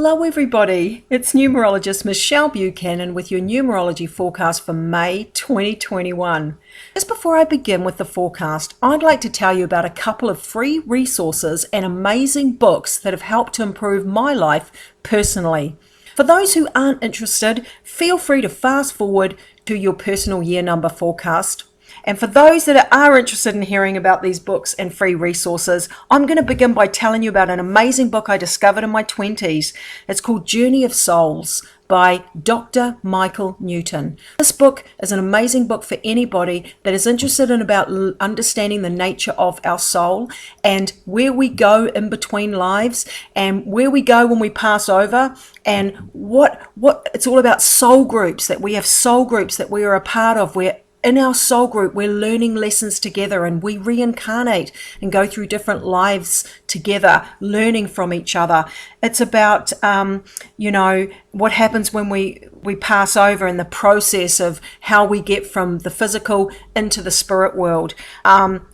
Hello everybody, it's Numerologist Michelle Buchanan with your numerology forecast for May 2021. Just before I begin with the forecast, I'd like to tell you about a couple of free resources and amazing books that have helped to improve my life personally. For those who aren't interested, feel free to fast forward to your personal year number forecast. And for those that are interested in hearing about these books and free resources, I'm going to begin by telling you about an amazing book I discovered in my 20s. It's called Journey of Souls by Dr. Michael Newton. This book is an amazing book for anybody that is interested in about understanding the nature of our soul and where we go in between lives and where we go when we pass over, and what it's all about. Soul groups, that we have soul groups that we are a part of, where in our soul group, we're learning lessons together and we reincarnate and go through different lives together, learning from each other. It's about, what happens when we pass over and the process of how we get from the physical into the spirit world.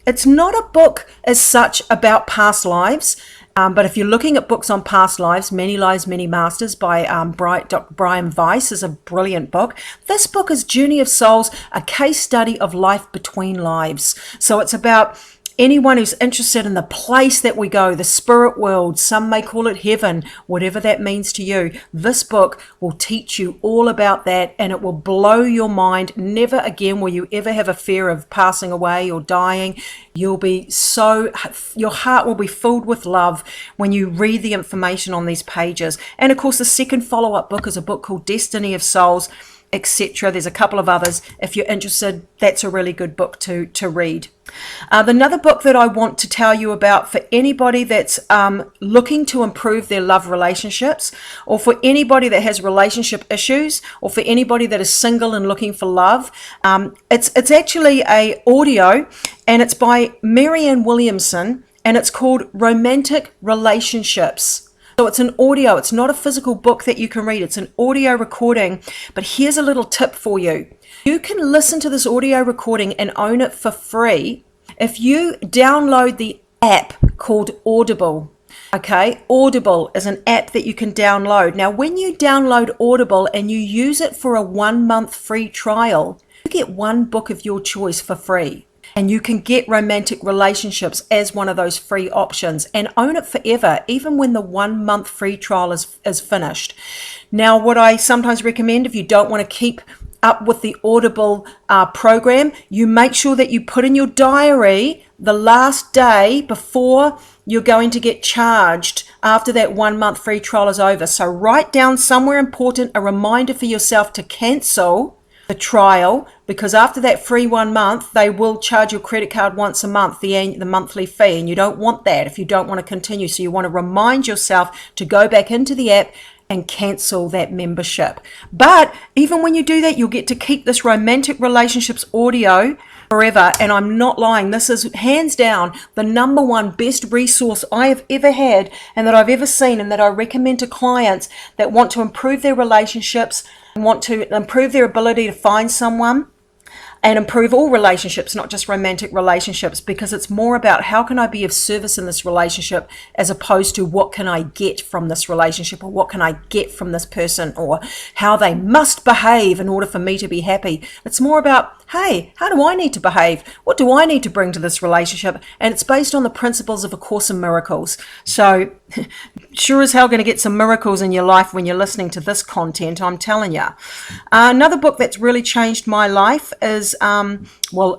It's not a book as such about past lives. But if you're looking at books on past lives, Many Lives, Many Masters by Dr. Brian Weiss is a brilliant book. This book is Journey of Souls, a case study of life between lives. So it's about anyone who's interested in the place that we go, the spirit world, some may call it heaven, whatever that means to you. This book will teach you all about that, and it will blow your mind. Never again will you ever have a fear of passing away or dying. Your heart will be filled with love when you read the information on these pages. And of course, the second follow-up book is a book called Destiny of Souls, etc. There's a couple of others. If you're interested, that's a really good book to read. Another book that I want to tell you about for anybody that's looking to improve their love relationships, or for anybody that has relationship issues, or for anybody that is single and looking for love. It's actually a audio, and it's by Marianne Williamson, and it's called Romantic Relationships. So it's an audio, it's not a physical book that you can read, it's an audio recording. But here's a little tip for you. You can listen to this audio recording and own it for free if you download the app called Audible. Okay, Audible is an app that you can download. Now, when you download Audible and you use it for a 1-month free trial, you get one book of your choice for free. And you can get Romantic Relationships as one of those free options and own it forever, even when the 1-month free trial is finished. Now, what I sometimes recommend, if you don't want to keep up with the Audible program, you make sure that you put in your diary the last day before you're going to get charged after that 1-month free trial is over. So write down somewhere important a reminder for yourself to cancel the trial, because after that free 1 month, they will charge your credit card once a month, the monthly fee, and you don't want that if you don't want to continue. So you want to remind yourself to go back into the app and cancel that membership. But even when you do that, you'll get to keep this Romantic Relationships audio forever. And I'm not lying, this is hands down the #1 best resource I have ever had and that I've ever seen, and that I recommend to clients that want to improve their relationships and want to improve their ability to find someone and improve all relationships, not just romantic relationships, because it's more about how can I be of service in this relationship as opposed to what can I get from this relationship, or what can I get from this person, or how they must behave in order for me to be happy. It's more about, hey, how do I need to behave? What do I need to bring to this relationship? And it's based on the principles of A Course in Miracles. So sure as hell going to get some miracles in your life when you're listening to this content, I'm telling you. Another book that's really changed my life is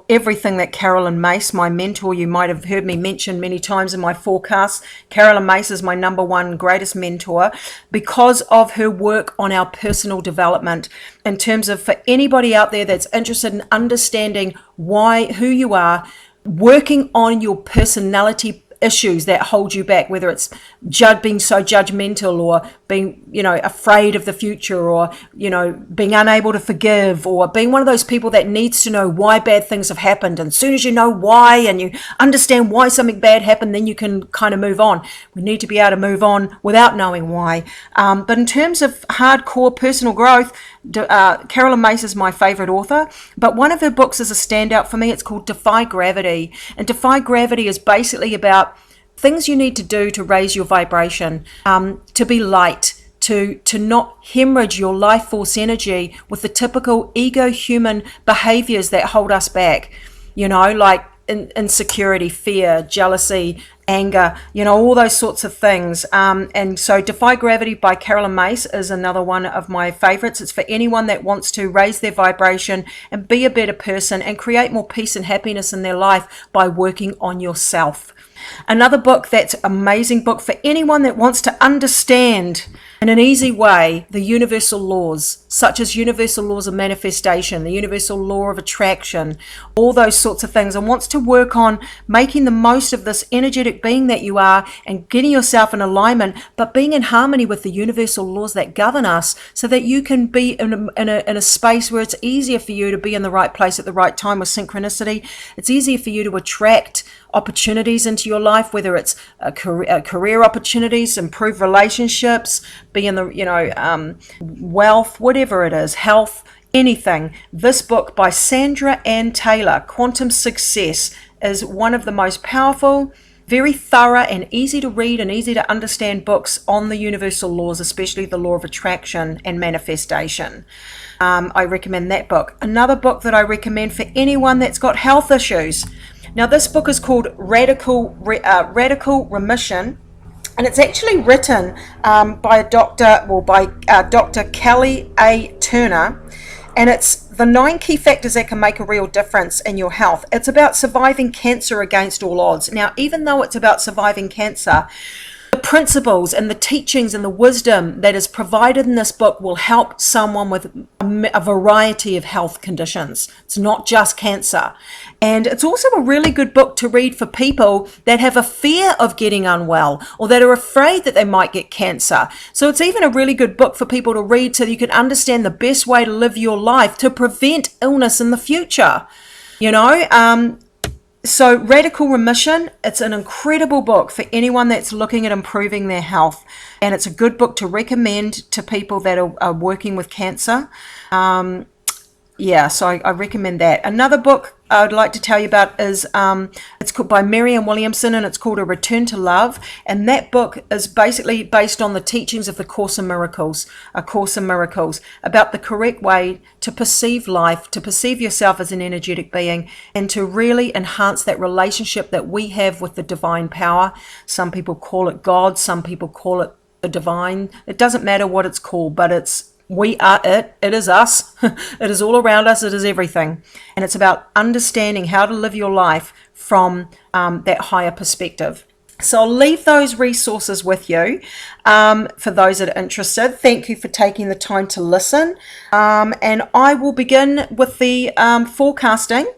everything that Carolyn Myss, my mentor, you might have heard me mention many times in my forecasts. Carolyn Myss is my #1 greatest mentor because of her work on our personal development, in terms of, for anybody out there that's interested in understanding who you are, working on your personality issues that hold you back, whether it's being so judgmental, or being, afraid of the future, or, being unable to forgive, or being one of those people that needs to know why bad things have happened. And as soon as you know why and you understand why something bad happened, then you can kind of move on. We need to be able to move on without knowing why. But in terms of hardcore personal growth, Carolyn Myss is my favorite author, but one of her books is a standout for me. It's called Defy Gravity. And Defy Gravity is basically about things you need to do to raise your vibration, to be light, to not hemorrhage your life force energy with the typical ego human behaviors that hold us back, like insecurity, fear, jealousy, anger, all those sorts of things. And so Defy Gravity by Myss is another one of my favorites. It's for anyone that wants to raise their vibration and be a better person and create more peace and happiness in their life by working on yourself. Another book that's an amazing book for anyone that wants to understand in an easy way the universal laws, such as universal laws of manifestation, the universal law of attraction, all those sorts of things, and wants to work on making the most of this energetic being that you are and getting yourself in alignment, but being in harmony with the universal laws that govern us, so that you can be in a space where it's easier for you to be in the right place at the right time with synchronicity. It's easier for you to attract opportunities into your life, whether it's career opportunities, improve relationships, be in the wealth, whatever it is, health, anything. This book by Sandra and Taylor, Quantum Success, is one of the most powerful, very thorough and easy to read and easy to understand books on the universal laws, especially the law of attraction and manifestation. I recommend that book. Another book that I recommend for anyone that's got health issues. Now, this book is called Radical Remission, and it's actually written by Dr. Kelly A. Turner, and it's the 9 key factors that can make a real difference in your health. It's about surviving cancer against all odds. Now, even though it's about surviving cancer, the principles and the teachings and the wisdom that is provided in this book will help someone with a variety of health conditions. It's not just cancer. And it's also a really good book to read for people that have a fear of getting unwell or that are afraid that they might get cancer. So it's even a really good book for people to read so that you can understand the best way to live your life to prevent illness in the future. So Radical Remission, it's an incredible book for anyone that's looking at improving their health. And it's a good book to recommend to people that are working with cancer. So I recommend that. Another book I would like to tell you about is it's called by Marianne Williamson, and it's called A Return to Love. And that book is basically based on the teachings of the Course in Miracles, about the correct way to perceive life, to perceive yourself as an energetic being, and to really enhance that relationship that we have with the divine power. Some people call it God, some people call it the divine. It doesn't matter what it's called, but we are it. It is us. It is all around us. It is everything. And it's about understanding how to live your life from that higher perspective. So I'll leave those resources with you for those that are interested. Thank you for taking the time to listen. And I will begin with the forecasting.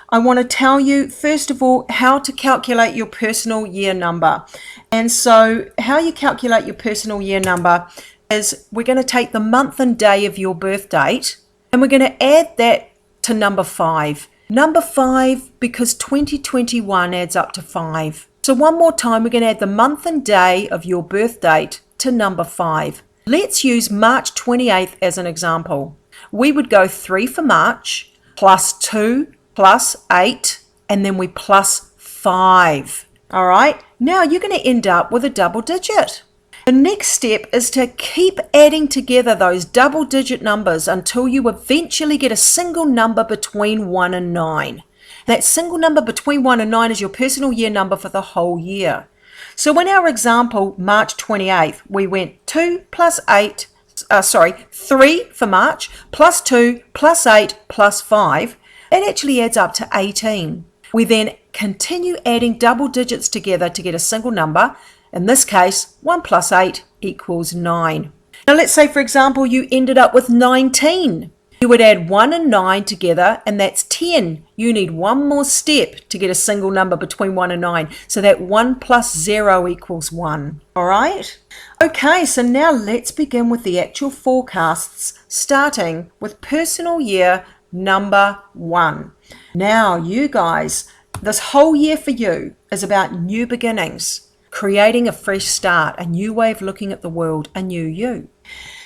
I want to tell you, first of all, how to calculate your personal year number. And so how you calculate your personal year number is we're going to take the month and day of your birth date and we're going to add that to number 5. Number 5, because 2021 adds up to 5. So one more time, we're going to add the month and day of your birth date to number 5. Let's use March 28th as an example. We would go 3 for March, plus 2, plus 8, and then we plus 5. All right, now you're going to end up with a double digit. The next step is to keep adding together those double-digit numbers until you eventually get a single number between 1 and 9. That single number between 1 and 9 is your personal year number for the whole year. So in our example, March 28th, we went 3 for March, plus 2, plus 8, plus 5. It actually adds up to 18. We then continue adding double digits together to get a single number. In this case, 1 plus 8 equals 9. Now let's say, for example, you ended up with 19. You would add 1 and 9 together, and that's 10. You need one more step to get a single number between 1 and 9. So that 1 plus 0 equals 1. All right? Okay, so now let's begin with the actual forecasts, starting with personal year number 1. Now, you guys, this whole year for you is about new beginnings. Creating a fresh start, a new way of looking at the world, a new you.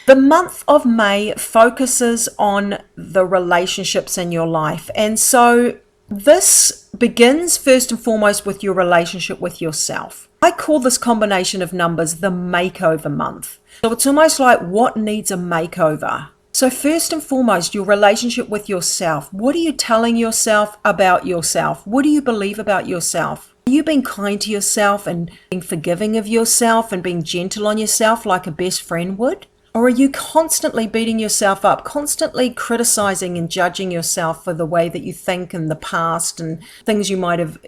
The month of May focuses on the relationships in your life. And so This begins first and foremost with your relationship with yourself. I call this combination of numbers the makeover month. So it's almost like what needs a makeover. So first and foremost, your relationship with yourself. What are you telling yourself about yourself? What do you believe about yourself? Are you being kind to yourself and being forgiving of yourself and being gentle on yourself like a best friend would? Or are you constantly beating yourself up, constantly criticizing and judging yourself for the way that you think in the past and things you might have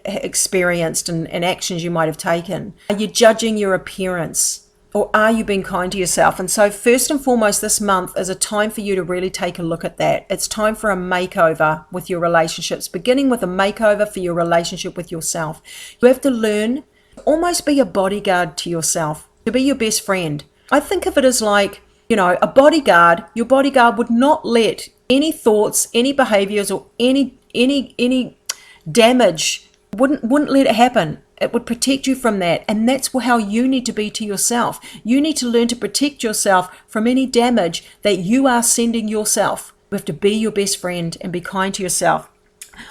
experienced and actions you might have taken? Are you judging your appearance? Or are you being kind to yourself? And so first and foremost, this month is a time for you to really take a look at that. It's time for a makeover with your relationships, beginning with a makeover for your relationship with yourself. You have to learn to almost be a bodyguard to yourself, to be your best friend. I think of it as like, a bodyguard. Your bodyguard would not let any thoughts, any behaviors, or any damage, wouldn't let it happen. It would protect you from that. And that's how you need to be to yourself. You need to learn to protect yourself from any damage that you are sending yourself. You have to be your best friend and be kind to yourself.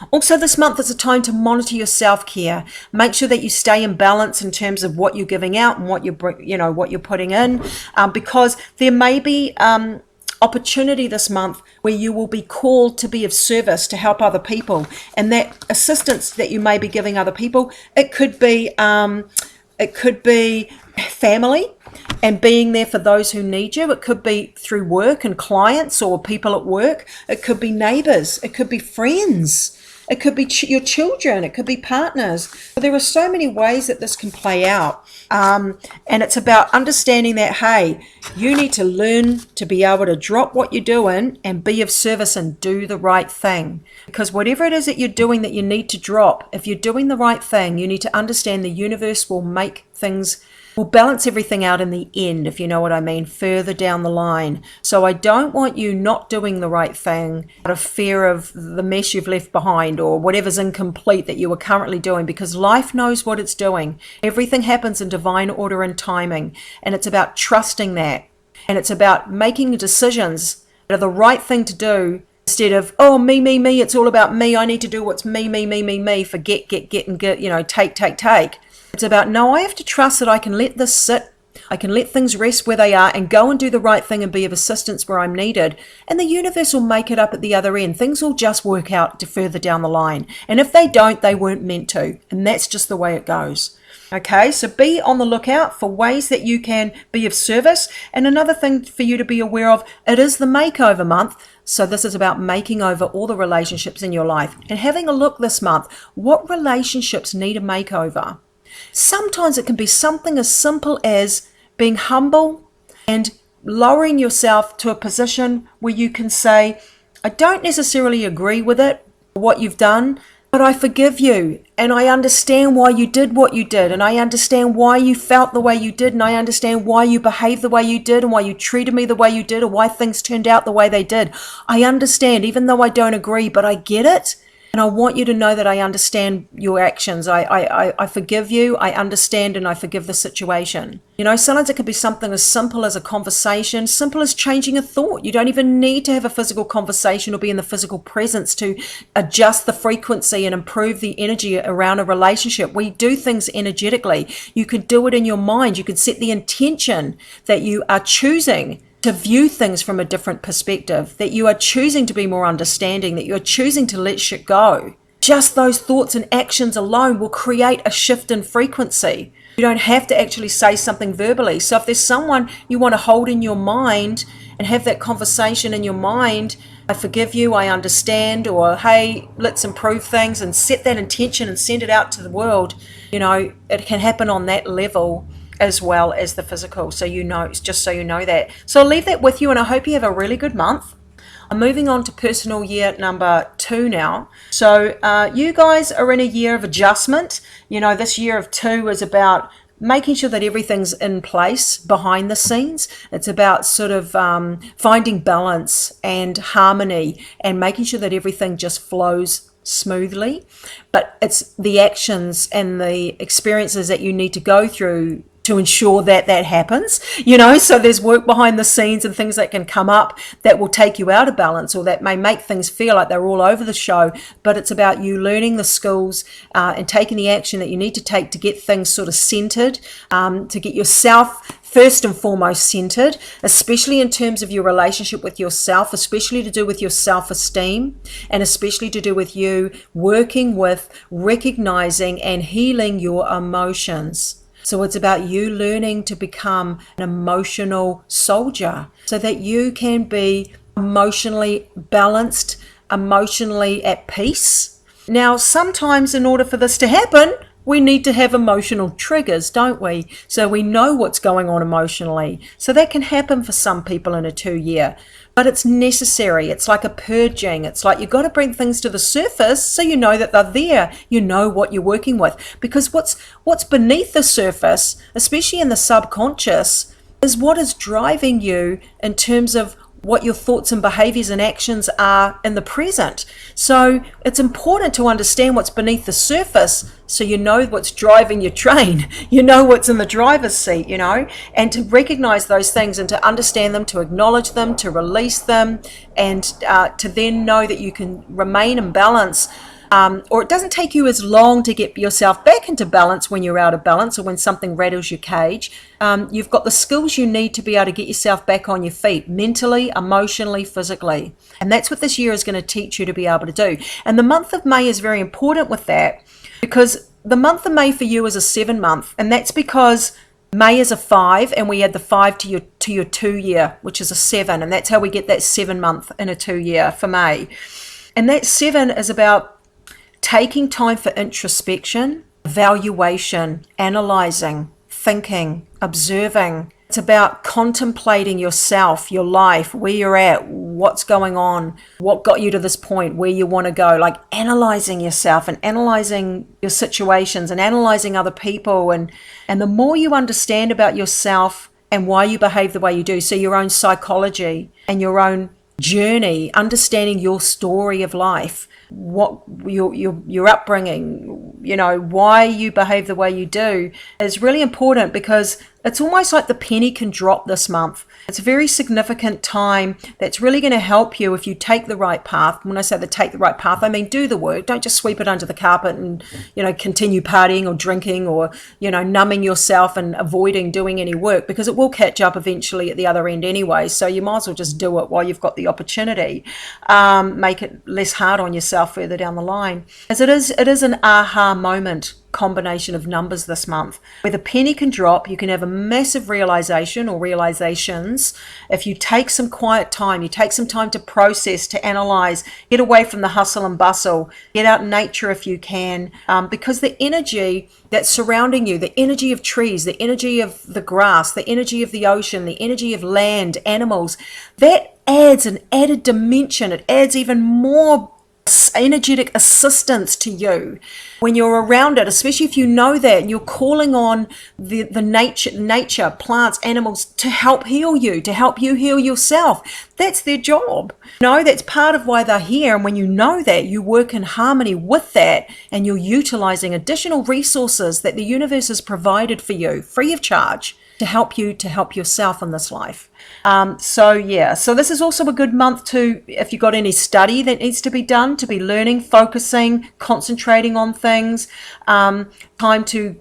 Also, this month is a time to monitor your self-care. Make sure that you stay in balance in terms of what you're giving out and what you're putting in, because there may be opportunity this month where you will be called to be of service to help other people, and that assistance that you may be giving other people, it could be family and being there for those who need you. It could be through work and clients or people at work. It could be neighbors. It could be friends. It could be your children. It could be partners. There are so many ways that this can play out. And it's about understanding that, hey, you need to learn to be able to drop what you're doing and be of service and do the right thing. Because whatever it is that you're doing that you need to drop, if you're doing the right thing, you need to understand the universe will make things, will balance everything out in the end, if you know what I mean, further down the line. So I don't want you not doing the right thing out of fear of the mess you've left behind or whatever's incomplete that you are currently doing, because life knows what it's doing. Everything happens in divine order and timing, and it's about trusting that. And it's about making decisions that are the right thing to do instead of, oh, me, it's all about me. I need to do what's me, forget, get, and get, take. It's about, no, I have to trust that I can let this sit, I can let things rest where they are and go and do the right thing and be of assistance where I'm needed. And the universe will make it up at the other end. Things will just work out to further down the line. And if they don't, they weren't meant to. And that's just the way it goes. Okay, so be on the lookout for ways that you can be of service. And another thing for you to be aware of, it is the makeover month. So this is about making over all the relationships in your life and having a look this month. What relationships need a makeover? Sometimes it can be something as simple as being humble and lowering yourself to a position where you can say, I don't necessarily agree with it, what you've done, but I forgive you and I understand why you did what you did, and I understand why you felt the way you did, and I understand why you behaved the way you did and why you treated me the way you did or why things turned out the way they did. I understand, even though I don't agree, but I get it. And I want you to know that I understand your actions. I forgive you, I understand, and I forgive the situation. Sometimes it can be something as simple as a conversation, simple as changing a thought. You don't even need to have a physical conversation or be in the physical presence to adjust the frequency and improve the energy around a relationship. We do things energetically. You could do it in your mind. You could set the intention that you are choosing to view things from a different perspective, that you are choosing to be more understanding, that you are choosing to let shit go. Just those thoughts and actions alone will create a shift in frequency. You don't have to actually say something verbally. So if there's someone you want to hold in your mind and have that conversation in your mind, I forgive you, I understand, or hey, let's improve things, and set that intention and send it out to the world, it can happen on that level as well as the physical. So just so you know that. So I'll leave that with you, and I hope you have a really good month. I'm moving on to personal year number 2 now. So you guys are in a year of adjustment. This year of 2 is about making sure that everything's in place behind the scenes. It's about sort of finding balance and harmony and making sure that everything just flows smoothly. But it's the actions and the experiences that you need to go through to ensure that that happens, so there's work behind the scenes and things that can come up that will take you out of balance, or that may make things feel like they're all over the show. But it's about you learning the skills and taking the action that you need to take to get things sort of centered, to get yourself first and foremost centered, especially in terms of your relationship with yourself, especially to do with your self-esteem, and especially to do with you working with recognizing and healing your emotions. So it's about you learning to become an emotional soldier so that you can be emotionally balanced, emotionally at peace. Now, sometimes in order for this to happen, we need to have emotional triggers, don't we? So we know what's going on emotionally. So that can happen for some people in a 2-year. But it's necessary. It's like a purging. It's like you've got to bring things to the surface so you know that they're there. You know what you're working with. Because what's beneath the surface, especially in the subconscious, is what is driving you in terms of what your thoughts and behaviors and actions are in the present. So it's important to understand what's beneath the surface so you know what's driving your train, you know what's in the driver's seat, and to recognize those things and to understand them, to acknowledge them, to release them, and to then know that you can remain in balance. Or it doesn't take you as long to get yourself back into balance when you're out of balance or when something rattles your cage. You've got the skills you need to be able to get yourself back on your feet, mentally, emotionally, physically. And that's what this year is going to teach you to be able to do. And the month of May is very important with that, because the month of May for you is a 7 month. And that's because May is a 5, and we add the 5 to your 2-year, which is a 7. And that's how we get that 7 month in a 2-year for May. And that 7 is about taking time for introspection, evaluation, analyzing, thinking, observing. It's about contemplating yourself, your life, where you're at, what's going on, what got you to this point, where you want to go, like analyzing yourself and analyzing your situations and analyzing other people. And the more you understand about yourself and why you behave the way you do, so your own psychology and your own journey, understanding your story of life, what your upbringing, why you behave the way you do, is really important, because it's almost like the penny can drop this month. It's a very significant time that's really going to help you if you take the right path. When I say take the right path, I mean do the work. Don't just sweep it under the carpet and, continue partying or drinking or, numbing yourself and avoiding doing any work, because it will catch up eventually at the other end anyway. So you might as well just do it while you've got the opportunity. Make it less hard on yourself further down the line. As it is an aha moment combination of numbers this month, where the penny can drop. You can have a massive realization or realizations if you take some quiet time, you take some time to process, to analyze, get away from the hustle and bustle, get out in nature if you can, because the energy that's surrounding you, the energy of trees, the energy of the grass, the energy of the ocean, the energy of land, animals, that adds an added dimension. It adds even more energetic assistance to you when you're around it, especially if you know that and you're calling on the nature, plants, animals to help heal you, to help you heal yourself. That's their job. That's part of why they're here. And when you know that, you work in harmony with that, and you're utilizing additional resources that the universe has provided for you free of charge to help you to help yourself in this life. So this is also a good month to, if you've got any study that needs to be done, to be learning, focusing, concentrating on things, time to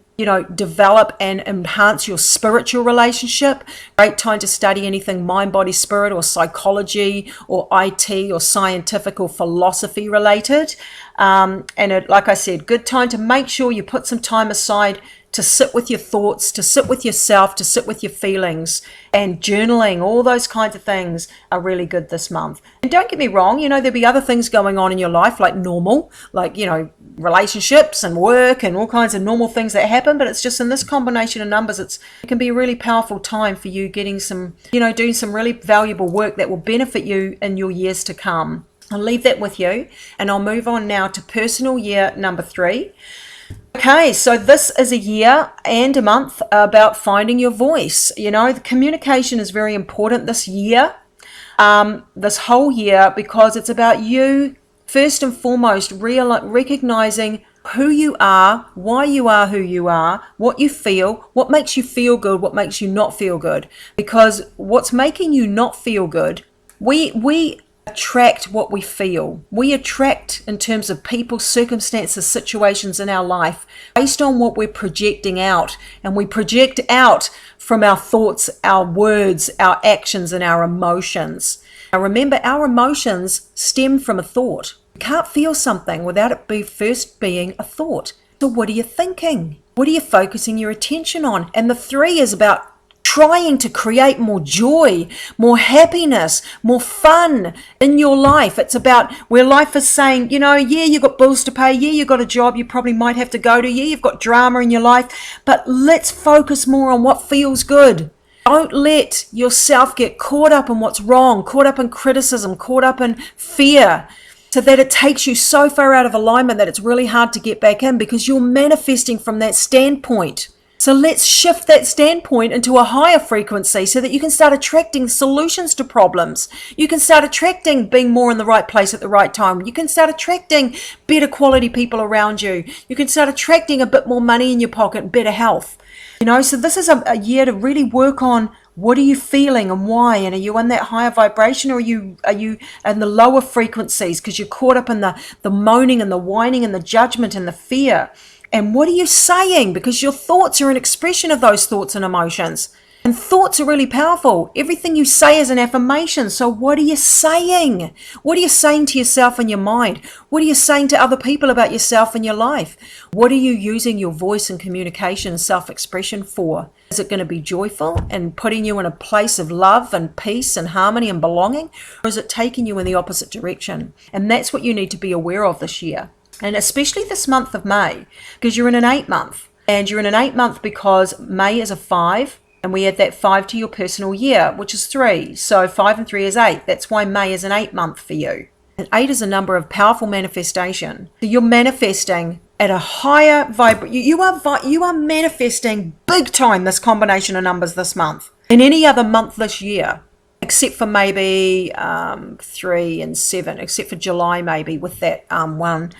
develop and enhance your spiritual relationship. Great time to study anything mind, body, spirit, or psychology, or IT, or scientific or philosophy related. Like I said, good time to make sure you put some time aside to sit with your thoughts, to sit with yourself, to sit with your feelings, and journaling. All those kinds of things are really good this month. And don't get me wrong, there'll be other things going on in your life like normal, like, relationships and work and all kinds of normal things that happen. But it's just in this combination of numbers, it can be a really powerful time for you getting some, doing some really valuable work that will benefit you in your years to come. I'll leave that with you, and I'll move on now to personal year number 3. Okay, so this is a year and a month about finding your voice. The communication is very important this year, this whole year, because it's about you, first and foremost, recognizing who you are who you are, what you feel, what makes you feel good, what makes you not feel good. Because what's making you not feel good, we attract what we feel. We attract in terms of people, circumstances, situations in our life based on what we're projecting out. And we project out from our thoughts, our words, our actions, and our emotions. Now remember, our emotions stem from a thought. You can't feel something without it first being a thought. So what are you thinking? What are you focusing your attention on? And the 3 is about trying to create more joy, more happiness, more fun in your life. It's about where life is saying, yeah, you've got bills to pay. Yeah, you've got a job you probably might have to go to. Yeah, you've got drama in your life. But let's focus more on what feels good. Don't let yourself get caught up in what's wrong, caught up in criticism, caught up in fear, so that it takes you so far out of alignment that it's really hard to get back in, because you're manifesting from that standpoint. So let's shift that standpoint into a higher frequency so that you can start attracting solutions to problems. You can start attracting being more in the right place at the right time. You can start attracting better quality people around you. You can start attracting a bit more money in your pocket and better health. So this is a year to really work on what are you feeling and why, and are you in that higher vibration, or are you in the lower frequencies because you're caught up in the moaning and the whining and the judgment and the fear? And what are you saying? Because your thoughts are an expression of those thoughts and emotions. And thoughts are really powerful. Everything you say is an affirmation. So what are you saying? What are you saying to yourself in your mind? What are you saying to other people about yourself and your life? What are you using your voice and communication and self-expression for? Is it going to be joyful and putting you in a place of love and peace and harmony and belonging? Or is it taking you in the opposite direction? And that's what you need to be aware of this year. And especially this month of May, because you're in an 8 month. And you're in an 8 month because May is a 5. And we add that 5 to your personal year, which is 3. So 5 and 3 is 8. That's why May is an 8 month for you. And 8 is a number of powerful manifestation. So you're manifesting at a higher vibration. You are manifesting big time this combination of numbers this month. In any other month this year, except for maybe 3 and 7, except for July maybe with that 1.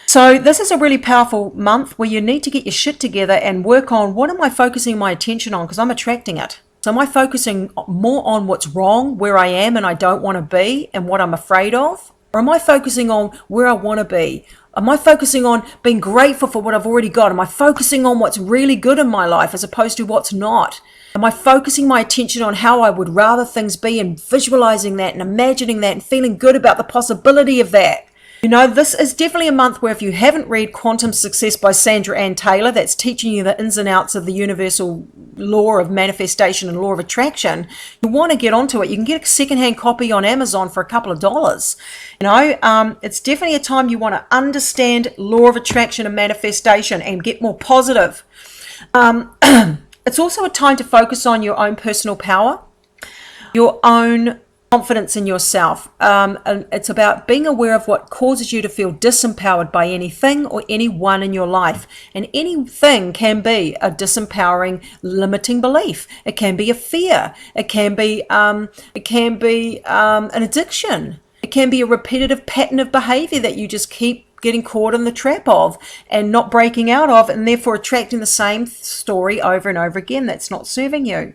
So this is a really powerful month where you need to get your shit together and work on, what am I focusing my attention on, because I'm attracting it. So am I focusing more on what's wrong, where I am and I don't want to be and what I'm afraid of? Or am I focusing on where I want to be? Am I focusing on being grateful for what I've already got? Am I focusing on what's really good in my life as opposed to what's not? Am I focusing my attention on how I would rather things be and visualizing that and imagining that and feeling good about the possibility of that? This is definitely a month where if you haven't read Quantum Success by Sandra and Taylor, that's teaching you the ins and outs of the universal law of manifestation and law of attraction, you want to get onto it. You can get a secondhand copy on Amazon for a couple of dollars. It's definitely a time you want to understand law of attraction and manifestation and get more positive. It's also a time to focus on your own personal power, your own confidence in yourself. And it's about being aware of what causes you to feel disempowered by anything or anyone in your life. And anything can be a disempowering, limiting belief. It can be a fear. It can be an addiction. It can be a repetitive pattern of behavior that you just keep getting caught in the trap of and not breaking out of, and therefore attracting the same story over and over again that's not serving you.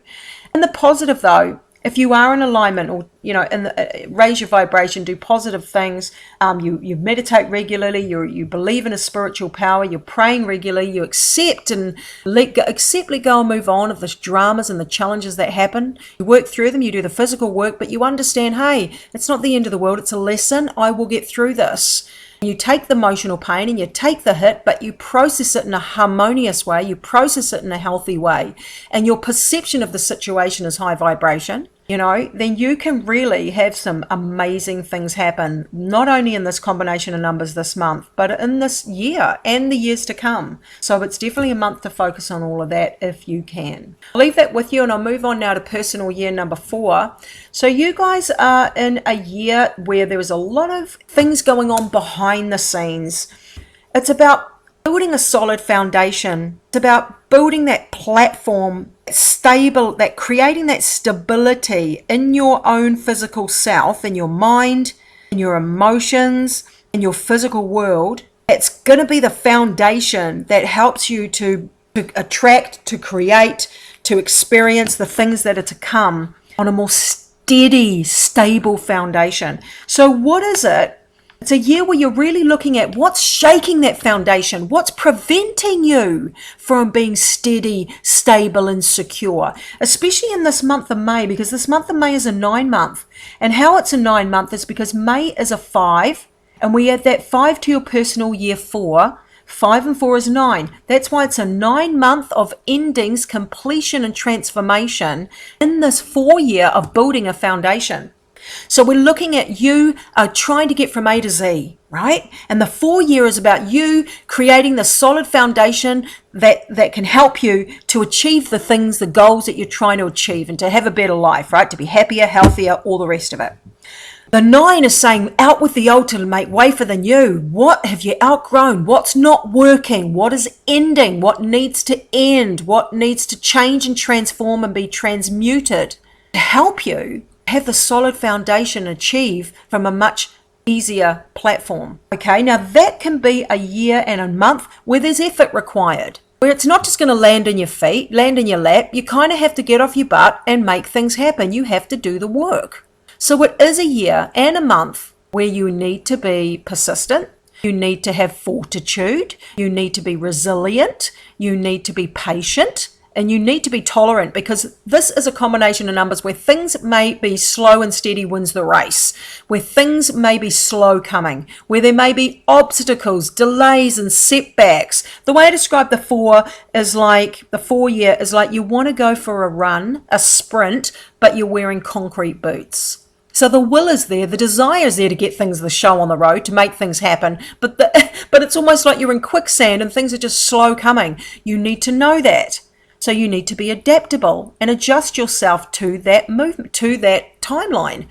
And the positive though, if you are in alignment, or raise your vibration, do positive things, you meditate regularly, you believe in a spiritual power, you're praying regularly, you accept and let go and move on of the dramas and the challenges that happen. You work through them, you do the physical work, but you understand, hey, it's not the end of the world, it's a lesson, I will get through this. You take the emotional pain and you take the hit, but you process it in a harmonious way, you process it in a healthy way, and your perception of the situation is high vibration, then you can really have some amazing things happen, not only in this combination of numbers this month, but in this year and the years to come. So it's definitely a month to focus on all of that if you can. I'll leave that with you, and I'll move on now to personal year number 4. So you guys are in a year where there is a lot of things going on behind the scenes. It's about building a solid foundation. It's about building that platform, creating that stability in your own physical self, in your mind, in your emotions, in your physical world, It's going to be the foundation that helps you to attract, to create, to experience the things that are to come on a more steady, stable foundation. So what is it? It's a year where you're really looking at what's shaking that foundation, what's preventing you from being steady, stable, and secure, especially in this month of May, because this month of May is a 9-month. And how it's a 9-month is because May is a 5, and we add that 5 to your personal year 4. 5 and 4 is 9. That's why it's a 9-month of endings, completion, and transformation in this 4 year of building a foundation. So we're looking at you trying to get from A to Z, right? And the 4 year is about you creating the solid foundation that can help you to achieve the things, the goals that you're trying to achieve, and to have a better life, right? To be happier, healthier, all the rest of it. The 9 is saying, out with the old to make way for the new. What have you outgrown? What's not working? What is ending? What needs to end? What needs to change and transform and be transmuted to help you have the solid foundation achieve from a much easier platform. Okay, now that can be a year and a month where there's effort required, where it's not just going to land in your feet, land in your lap. You kind of have to get off your butt and make things happen. You have to do the work. So it is a year and a month where you need to be persistent. You need to have fortitude. You need to be resilient. You need to be patient. And you need to be tolerant, because this is a combination of numbers where things may be slow and steady wins the race, where things may be slow coming, where there may be obstacles, delays, and setbacks. The way I describe the 4 is like, the 4 year is like you want to go for a run, a sprint, but you're wearing concrete boots. So the will is there, the desire is there to get things, the show on the road, to make things happen, but it's almost like you're in quicksand and things are just slow coming. You need to know that. So you need to be adaptable and adjust yourself to that movement, to that timeline.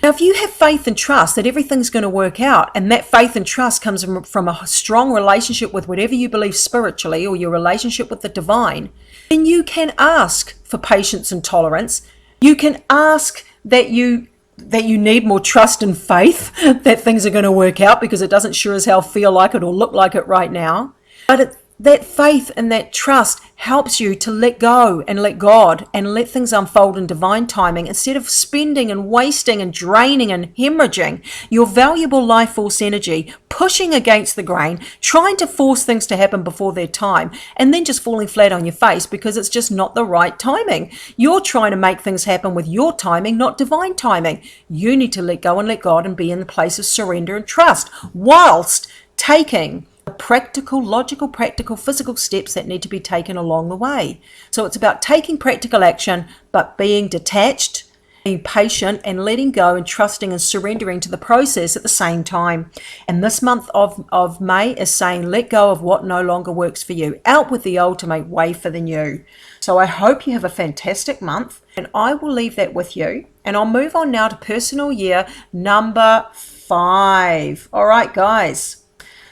Now, if you have faith and trust that everything's going to work out, and that faith and trust comes from a strong relationship with whatever you believe spiritually, or your relationship with the divine, then you can ask for patience and tolerance. You can ask that you need more trust and faith that things are going to work out, because it doesn't sure as hell feel like it or look like it right now. But that faith and that trust helps you to let go and let God and let things unfold in divine timing, instead of spending and wasting and draining and hemorrhaging your valuable life force energy, pushing against the grain, trying to force things to happen before their time, and then just falling flat on your face because it's just not the right timing. You're trying to make things happen with your timing, not divine timing. You need to let go and let God and be in the place of surrender and trust, whilst taking practical, logical, practical, physical steps that need to be taken along the way. So it's about taking practical action, but being detached, being patient, and letting go and trusting and surrendering to the process at the same time. And this month of May is saying, let go of what no longer works for you. Out with the old to make way for the new. So I hope you have a fantastic month, and I will leave that with you. And I'll move on now to personal year number 5. All right, guys.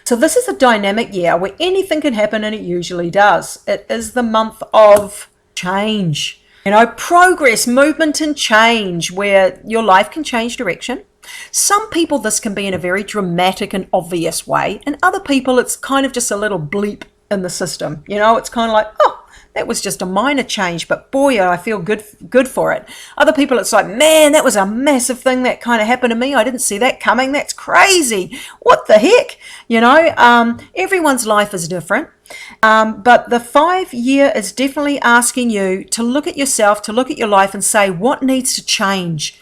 So this is a dynamic year where anything can happen, and it usually does. It is the month of change. Progress, movement, and change, where your life can change direction. Some people, this can be in a very dramatic and obvious way, and other people, it's kind of just a little bleep in the system. It's kind of like, oh, that was just a minor change, but boy, I feel good for it. Other people, it's like, man, that was a massive thing that kind of happened to me. I didn't see that coming. That's crazy. What the heck? Everyone's life is different. But the 5 year is definitely asking you to look at yourself, to look at your life and say, what needs to change?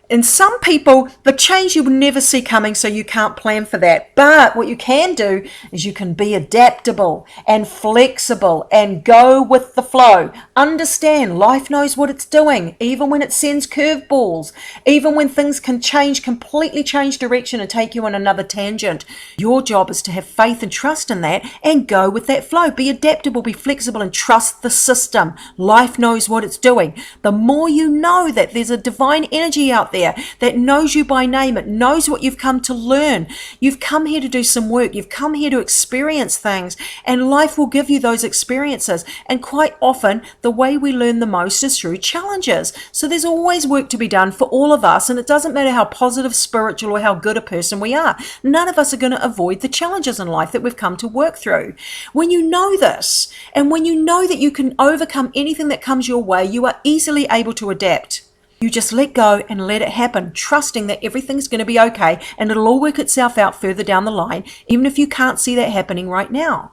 And some people, the change you will never see coming, so you can't plan for that. But what you can do is you can be adaptable and flexible and go with the flow. Understand, life knows what it's doing, even when it sends curveballs, even when things can completely change direction and take you on another tangent. Your job is to have faith and trust in that and go with that flow. Be adaptable, be flexible, and trust the system. Life knows what it's doing. The more you know that there's a divine energy out there there that knows you by name. It knows what you've come to learn. You've come here to do some work. You've come here to experience things, and life will give you those experiences. And quite often, the way we learn the most is through challenges. So there's always work to be done for all of us, and it doesn't matter how positive, spiritual, or how good a person we are. None of us are going to avoid the challenges in life that we've come to work through. When you know this, and when you know that you can overcome anything that comes your way, you are easily able to adapt. You just let go and let it happen, trusting that everything's going to be okay and it'll all work itself out further down the line, even if you can't see that happening right now.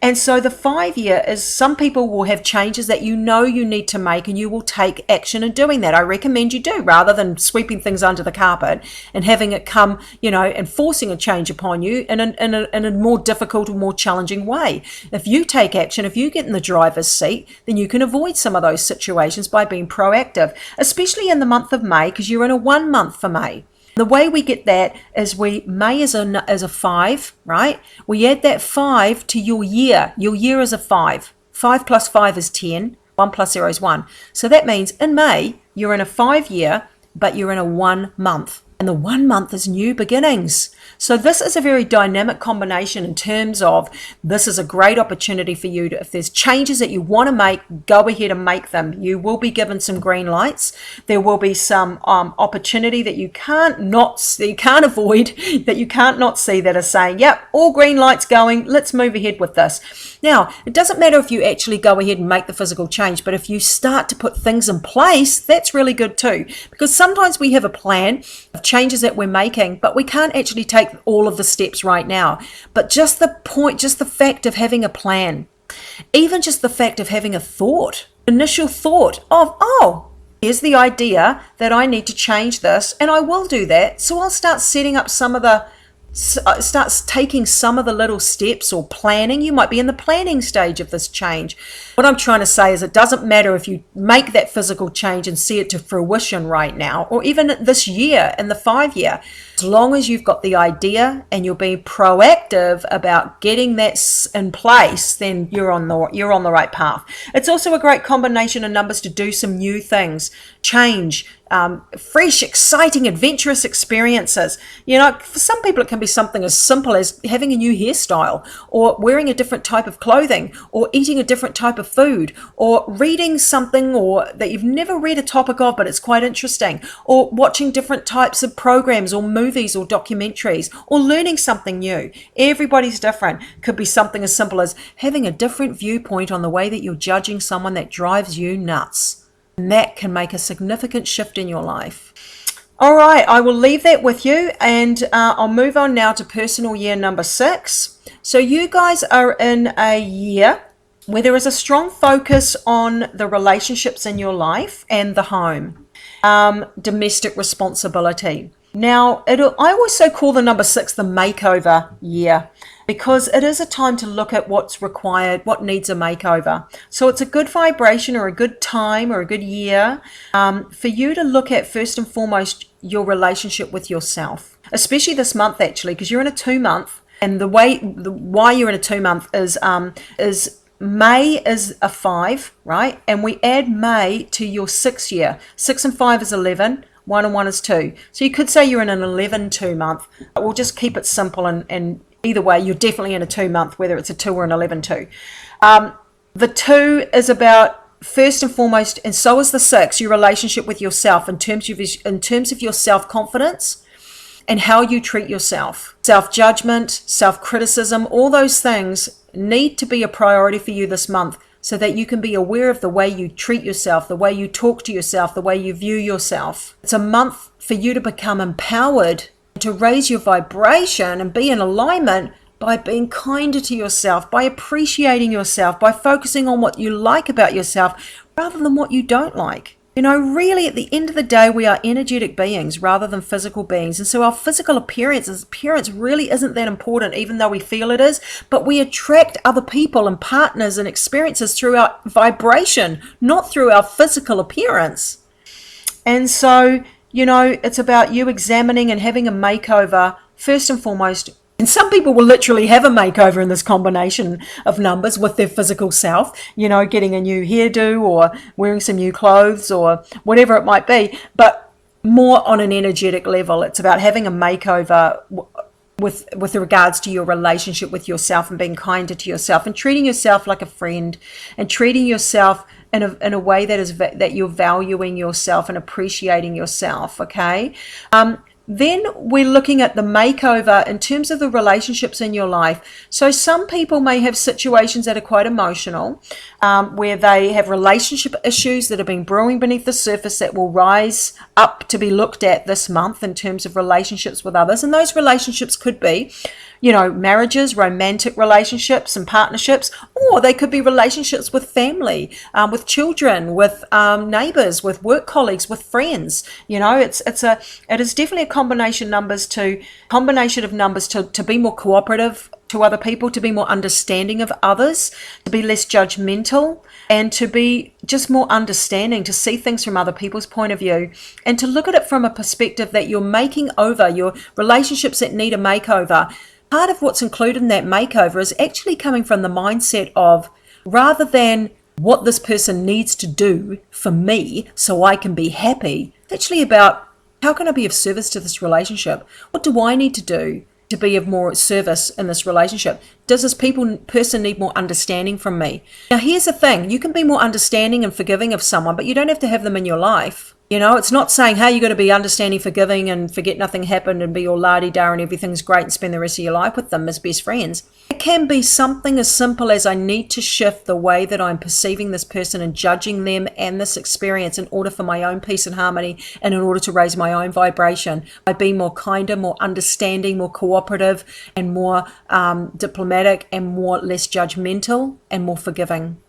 And so the 5-year is, some people will have changes that you know you need to make, and you will take action in doing that. I recommend you do, rather than sweeping things under the carpet and having it come, and forcing a change upon you in a more difficult or more challenging way. If you take action, if you get in the driver's seat, then you can avoid some of those situations by being proactive, especially in the month of May, because you're in a 1 month for May. The way we get that is May is a 5, right? We add that 5 to your year. Your year is a 5. 5 plus 5 is 10. 1 plus 0 is 1. So that means in May, you're in a 5-year, but you're in a 1 month. And the 1 month is new beginnings. So this is a very dynamic combination in terms of, this is a great opportunity for you to, if there's changes that you want to make, go ahead and make them. You will be given some green lights. There will be some opportunity that you can't avoid, that you can't not see, that are saying, yep, all green lights going, let's move ahead with this. Now, it doesn't matter if you actually go ahead and make the physical change, but if you start to put things in place, that's really good too. Because sometimes we have a plan of changes that we're making, but we can't actually take all of the steps right now. But just the fact of having a plan, even just the fact of having a initial thought of, here's the idea that I need to change this, and I will do that. So I'll start setting up starts taking some of the little steps, or planning. You might be in the planning stage of this change. What I'm trying to say is, it doesn't matter if you make that physical change and see it to fruition right now, or even this year in the 5-year. As long as you've got the idea and you're being proactive about getting that in place, then you're on the right path. It's also a great combination of numbers to do some new things, change, fresh, exciting, adventurous experiences. For some people it can be something as simple as having a new hairstyle, or wearing a different type of clothing, or eating a different type of food, or reading something that you've never read a topic of but it's quite interesting, or watching different types of programs or movies or documentaries, or learning something new. Everybody's different. Could be something as simple as having a different viewpoint on the way that you're judging someone that drives you nuts. And that can make a significant shift in your life. All right, I will leave that with you, and I'll move on now to personal year number 6. So you guys are in a year where there is a strong focus on the relationships in your life and the home, domestic responsibility. Now, I also call the number 6 the makeover year, because it is a time to look at what's required, what needs a makeover. So it's a good vibration, or a good time, or a good year for you to look at, first and foremost, your relationship with yourself, especially this month actually, because you're in a 2-month. And why you're in a 2-month is May is a 5, right? And we add May to your 6 year. 6 and 5 is 11. 1 and 1 is 2. So you could say you're in an 11-2 month. We'll just keep it simple, and either way, you're definitely in a 2 month, whether it's a 2 or an 11-2. The 2 is about, first and foremost, and so is the 6, your relationship with yourself in terms of your self-confidence and how you treat yourself. Self-judgment, self-criticism, all those things need to be a priority for you this month, so that you can be aware of the way you treat yourself, the way you talk to yourself, the way you view yourself. It's a month for you to become empowered, to raise your vibration and be in alignment by being kinder to yourself, by appreciating yourself, by focusing on what you like about yourself rather than what you don't like. Really, at the end of the day, we are energetic beings rather than physical beings. And so our physical appearance really isn't that important, even though we feel it is. But we attract other people and partners and experiences through our vibration, not through our physical appearance. And so, it's about you examining and having a makeover, first and foremost. And some people will literally have a makeover in this combination of numbers with their physical self, getting a new hairdo or wearing some new clothes or whatever it might be. But more on an energetic level. It's about having a makeover with regards to your relationship with yourself and being kinder to yourself and treating yourself like a friend and treating yourself in a way that you're valuing yourself and appreciating yourself. Okay. Then we're looking at the makeover in terms of the relationships in your life. So some people may have situations that are quite emotional, where they have relationship issues that have been brewing beneath the surface that will rise up to be looked at this month in terms of relationships with others. And those relationships could be, marriages, romantic relationships and partnerships, or they could be relationships with family, with children, with neighbors, with work colleagues, with friends. It is definitely a combination of numbers to be more cooperative to other people, to be more understanding of others, to be less judgmental, and to be just more understanding, to see things from other people's point of view, and to look at it from a perspective that you're making over your relationships that need a makeover. Part of what's included in that makeover is actually coming from the mindset of, rather than what this person needs to do for me so I can be happy, it's actually about, how can I be of service to this relationship? What do I need to do to be of more service in this relationship? Does this person need more understanding from me? Now, here's the thing. You can be more understanding and forgiving of someone, but you don't have to have them in your life. It's not saying, hey, you got to be understanding, forgiving, and forget nothing happened and be all la-di-da and everything's great and spend the rest of your life with them as best friends. It can be something as simple as, I need to shift the way that I'm perceiving this person and judging them and this experience in order for my own peace and harmony and in order to raise my own vibration. I'd be more kinder, more understanding, more cooperative, and more diplomatic, and less judgmental and more forgiving.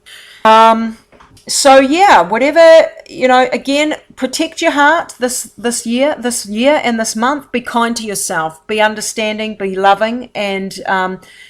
So yeah, whatever, again, protect your heart this year and this month. Be kind to yourself, be understanding, be loving, and,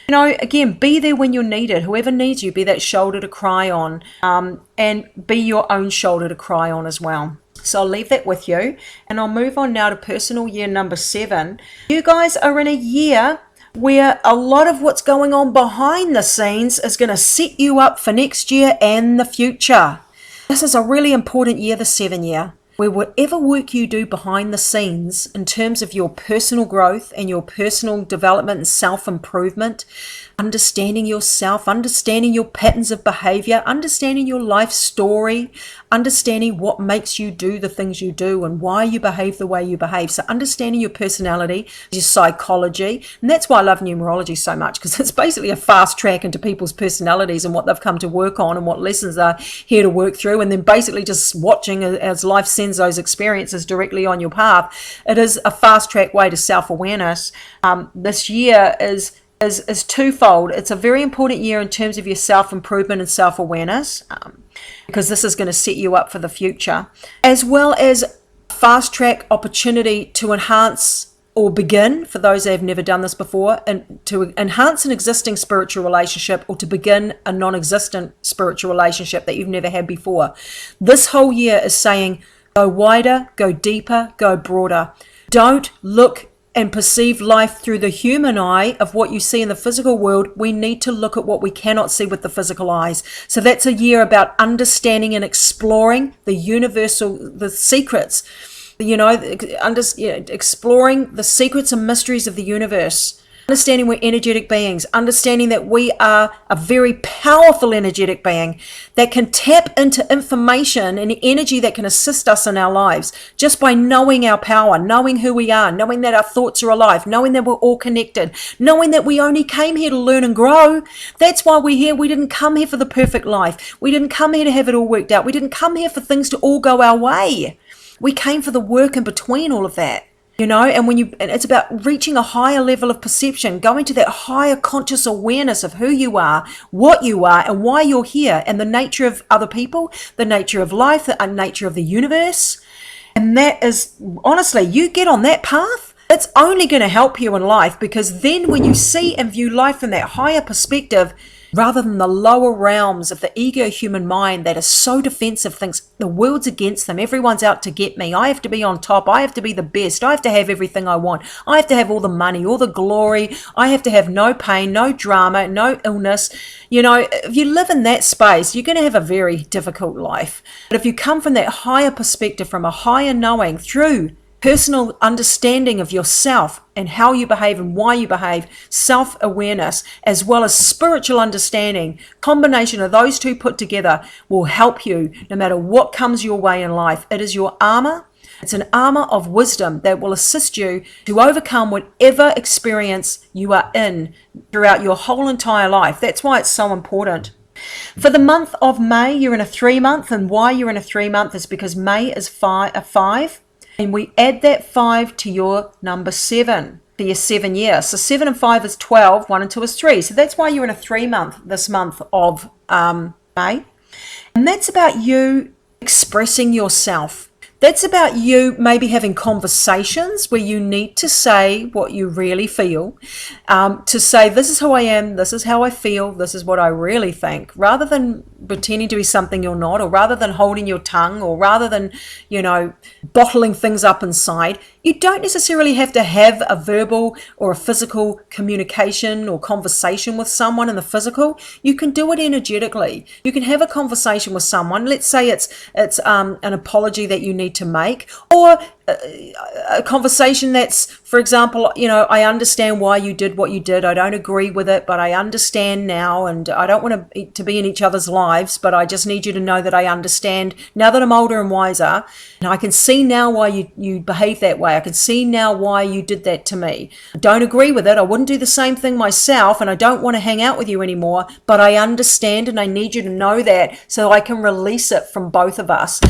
again, be there when you're needed. Whoever needs you, be that shoulder to cry on, and be your own shoulder to cry on as well. So I'll leave that with you, and I'll move on now to personal year number 7. You guys are in a year where a lot of what's going on behind the scenes is going to set you up for next year and the future. This is a really important year, the 7 year, where whatever work you do behind the scenes in terms of your personal growth and your personal development and self-improvement, understanding yourself, understanding your patterns of behavior, understanding your life story, understanding what makes you do the things you do and why you behave the way you behave. So understanding your personality, your psychology. And that's why I love numerology so much, because it's basically a fast track into people's personalities and what they've come to work on and what lessons they're here to work through, and then basically just watching as life sends those experiences directly on your path. It is a fast track way to self-awareness. This year is twofold. It's a very important year in terms of your self-improvement and self-awareness, because this is going to set you up for the future, as well as fast track opportunity to enhance or begin, for those that have never done this before, and to enhance an existing spiritual relationship or to begin a non-existent spiritual relationship that you've never had before. This whole year is saying, go wider, go deeper, go broader. Don't look and perceive life through the human eye of what you see in the physical world. We need to look at what we cannot see with the physical eyes. So that's a year about understanding and exploring the secrets, exploring the secrets and mysteries of the universe. Understanding we're energetic beings, understanding that we are a very powerful energetic being that can tap into information and energy that can assist us in our lives just by knowing our power, knowing who we are, knowing that our thoughts are alive, knowing that we're all connected, knowing that we only came here to learn and grow. That's why we're here. We didn't come here for the perfect life. We didn't come here to have it all worked out. We didn't come here for things to all go our way. We came for the work in between all of that. And it's about reaching a higher level of perception, going to that higher conscious awareness of who you are, what you are, and why you're here, and the nature of other people, the nature of life, the nature of the universe. And that is, honestly, you get on that path, it's only going to help you in life, because then when you see and view life from that higher perspective, rather than the lower realms of the ego human mind that is so defensive, thinks the world's against them, everyone's out to get me, I have to be on top, I have to be the best, I have to have everything I want, I have to have all the money, all the glory, I have to have no pain, no drama, no illness. If you live in that space, you're going to have a very difficult life. But if you come from that higher perspective, from a higher knowing, through personal understanding of yourself and how you behave and why you behave, self-awareness, as well as spiritual understanding, combination of those two put together will help you no matter what comes your way in life. It is your armor. It's an armor of wisdom that will assist you to overcome whatever experience you are in throughout your whole entire life. That's why it's so important. For the month of May, you're in a 3-month, and why you're in a 3-month is because May is a 5. And we add that 5 to your number 7 for your 7 year. So 7 and 5 is 12, 1 and 2 is 3. So that's why you're in a 3-month this month of May. And that's about you expressing yourself. That's about you maybe having conversations where you need to say what you really feel, to say, this is who I am, this is how I feel, this is what I really think, rather than pretending to be something you're not, or rather than holding your tongue, or rather than, bottling things up inside. You don't necessarily have to have a verbal or a physical communication or conversation with someone in the physical. You can do it energetically. You can have a conversation with someone. Let's say it's an apology that you need to make, or a conversation that's, for example, I understand why you did what you did. I don't agree with it, but I understand now, and I don't want to be in each other's lives, but I just need you to know that I understand now that I'm older and wiser, and I can see now why you behave that way. I can see now why you did that to me. I don't agree with it. I wouldn't do the same thing myself, and I don't want to hang out with you anymore, but I understand, and I need you to know that so I can release it from both of us.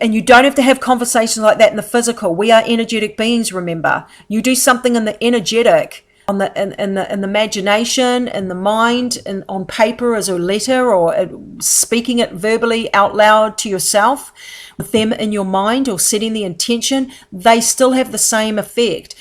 And you don't have to have conversations like that in the physical. We are energetic beings, remember. You do something in the energetic, in the imagination, in the mind, and on paper as a letter, or speaking it verbally out loud to yourself with them in your mind, or setting the intention, they still have the same effect.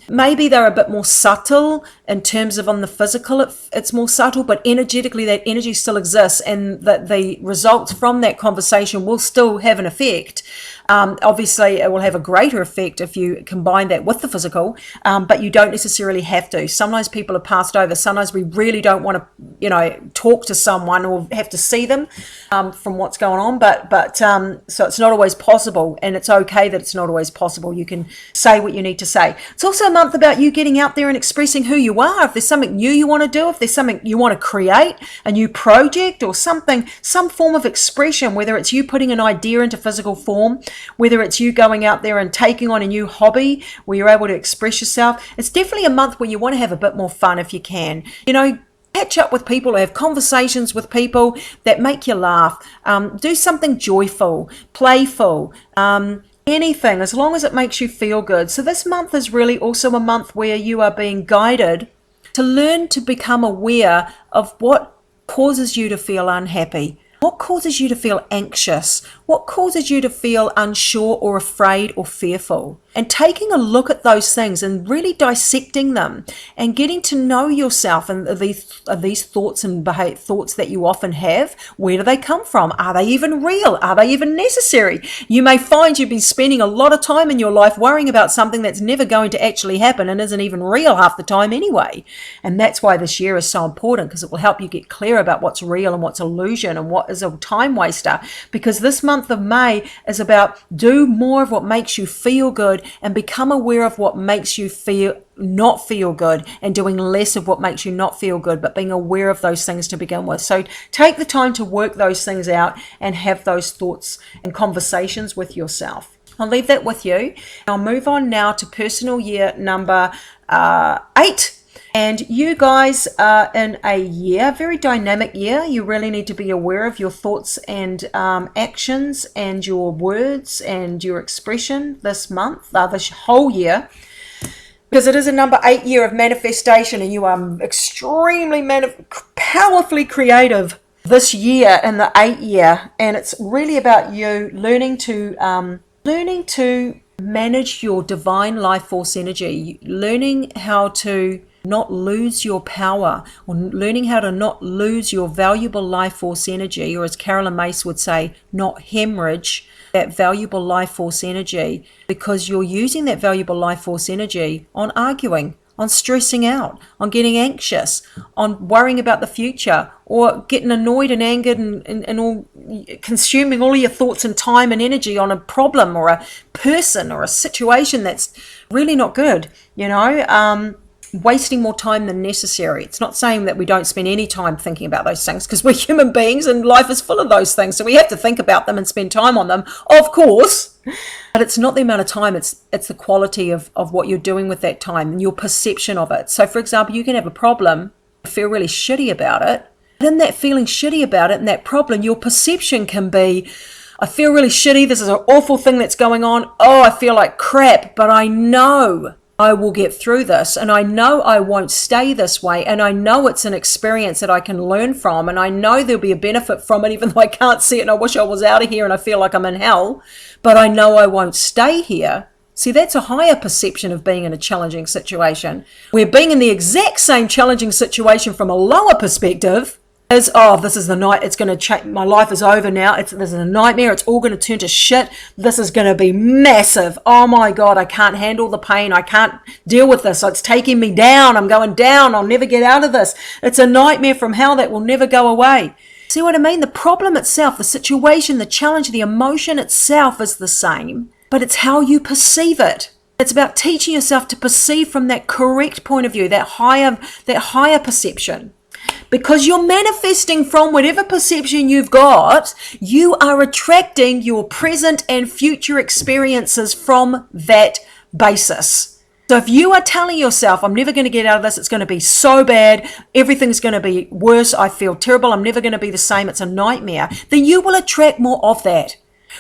Maybe they're a bit more subtle in terms of on the physical, it's more subtle, but energetically that energy still exists, and that the results from that conversation will still have an effect. Obviously, it will have a greater effect if you combine that with the physical, but you don't necessarily have to. Sometimes people are passed over. Sometimes we really don't want to, talk to someone or have to see them from what's going on. But so it's not always possible, and it's okay that it's not always possible. You can say what you need to say. It's also a month about you getting out there and expressing who you are. If there's something new you want to do, if there's something you want to create, a new project or something, some form of expression, whether it's you putting an idea into physical form, whether it's you going out there and taking on a new hobby where you're able to express yourself. It's definitely a month where you want to have a bit more fun if you can. Catch up with people, or have conversations with people that make you laugh. Do something joyful, playful, anything, as long as it makes you feel good. So this month is really also a month where you are being guided to learn to become aware of what causes you to feel unhappy. What causes you to feel anxious? What causes you to feel unsure or afraid or fearful? And taking a look at those things and really dissecting them and getting to know yourself, and these thoughts and thoughts that you often have, where do they come from? Are they even real? Are they even necessary? You may find you've been spending a lot of time in your life worrying about something that's never going to actually happen and isn't even real half the time anyway. And that's why this year is so important, because it will help you get clear about what's real and what's illusion and what is a time waster. Because this month of May is about do more of what makes you feel good and become aware of what makes you not feel good, and doing less of what makes you not feel good, but being aware of those things to begin with. So take the time to work those things out and have those thoughts and conversations with yourself. I'll leave that with you. I'll move on now to personal year number 8. And you guys are in a very dynamic year. You really need to be aware of your thoughts and actions and your words and your expression this month, this whole year, because it is a number 8 year of manifestation, and you are extremely powerfully creative this year in the 8 year. And it's really about you learning to manage your divine life force energy, learning how to not lose your power, or learning how to not lose your valuable life force energy, or as Carolyn Myss would say, not hemorrhage that valuable life force energy, because you're using that valuable life force energy on arguing, on stressing out, on getting anxious, on worrying about the future, or getting annoyed and angered and all, consuming all of your thoughts and time and energy on a problem or a person or a situation that's really not good, wasting more time than necessary. It's not saying that we don't spend any time thinking about those things, because we're human beings and life is full of those things. So we have to think about them and spend time on them, of course. But it's not the amount of time, it's the quality of what you're doing with that time and your perception of it. So for example, you can have a problem, feel really shitty about it. But in that feeling shitty about it and that problem, your perception can be, I feel really shitty, this is an awful thing that's going on. Oh, I feel like crap, but I know I will get through this, and I know I won't stay this way, and I know it's an experience that I can learn from, and I know there'll be a benefit from it, even though I can't see it and I wish I was out of here and I feel like I'm in hell, but I know I won't stay here. See, that's a higher perception of being in a challenging situation. Where being in the exact same challenging situation from a lower perspective is, oh, this is the night, it's going to change, my life is over now, this is a nightmare, it's all going to turn to shit, this is going to be massive, oh my God, I can't handle the pain, I can't deal with this, it's taking me down, I'm going down, I'll never get out of this, it's a nightmare from hell that will never go away. See what I mean? The problem itself, the situation, the challenge, the emotion itself is the same, but it's how you perceive it. It's about teaching yourself to perceive from that correct point of view, that higher perception. Because you're manifesting from whatever perception you've got, you are attracting your present and future experiences from that basis. So if you are telling yourself, I'm never going to get out of this, it's going to be so bad, everything's going to be worse, I feel terrible, I'm never going to be the same, it's a nightmare, then you will attract more of that.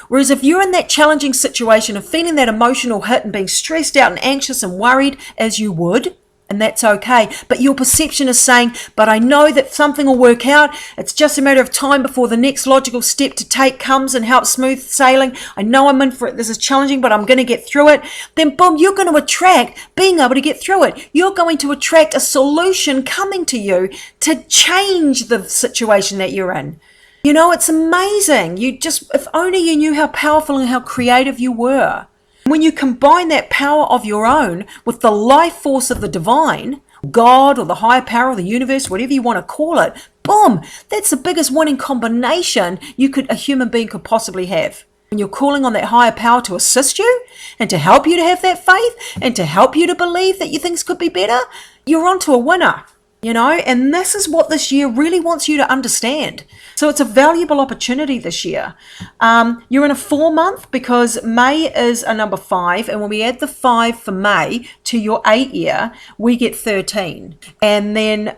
Whereas if you're in that challenging situation of feeling that emotional hit and being stressed out and anxious and worried, as you would, and that's okay, but your perception is saying, but I know that something will work out, it's just a matter of time before the next logical step to take comes and help smooth sailing, I know I'm in for it, this is challenging, but I'm going to get through it, then boom, you're going to attract being able to get through it. You're going to attract a solution coming to you to change the situation that you're in. It's amazing. If only you knew how powerful and how creative you were. When you combine that power of your own with the life force of the divine, God or the higher power of the universe, whatever you want to call it, boom, that's the biggest winning combination a human being could possibly have. When you're calling on that higher power to assist you and to help you to have that faith and to help you to believe that your things could be better, you're onto a winner. And this is what this year really wants you to understand. So it's a valuable opportunity this year. You're in a 4-month because May is a number 5. And when we add the 5 for May to your 8 year, we get 13. And then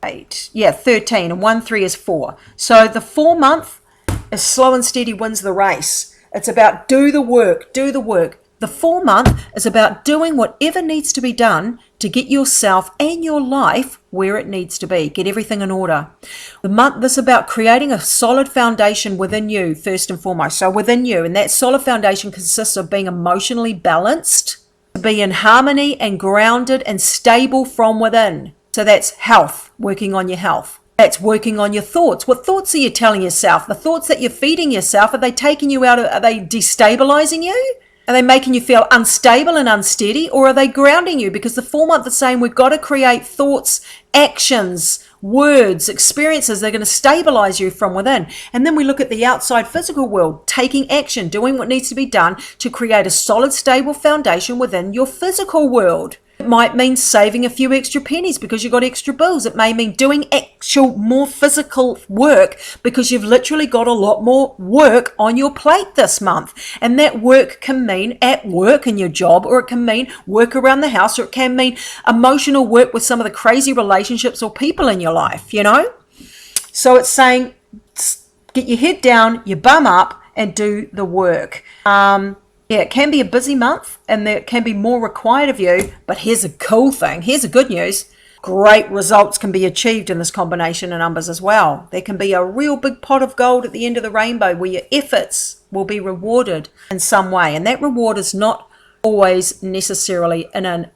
13. And 1, 3 is 4. So the 4-month is slow and steady wins the race. It's about do the work. The 4-month is about doing whatever needs to be done to get yourself and your life where it needs to be. Get everything in order. The month is about creating a solid foundation within you, first and foremost. So within you, and that solid foundation consists of being emotionally balanced, to be in harmony and grounded and stable from within. So that's health, working on your health. That's working on your thoughts. What thoughts are you telling yourself? The thoughts that you're feeding yourself, are they taking you out of, are they destabilizing you? Are they making you feel unstable and unsteady, or are they grounding you? Because the 4-month is saying we've got to create thoughts, actions, words, experiences that are going to stabilize you from within. And then we look at the outside physical world, taking action, doing what needs to be done to create a solid, stable foundation within your physical world. It might mean saving a few extra pennies because you've got extra bills. It may mean doing actual more physical work because you've literally got a lot more work on your plate this month. And that work can mean at work in your job, or it can mean work around the house, or it can mean emotional work with some of the crazy relationships or people in your life, So it's saying get your head down, your bum up, and do the work. It can be a busy month and there can be more required of you, but here's a cool thing. Here's the good news. Great results can be achieved in this combination of numbers as well. There can be a real big pot of gold at the end of the rainbow where your efforts will be rewarded in some way. And that reward is not always necessarily in a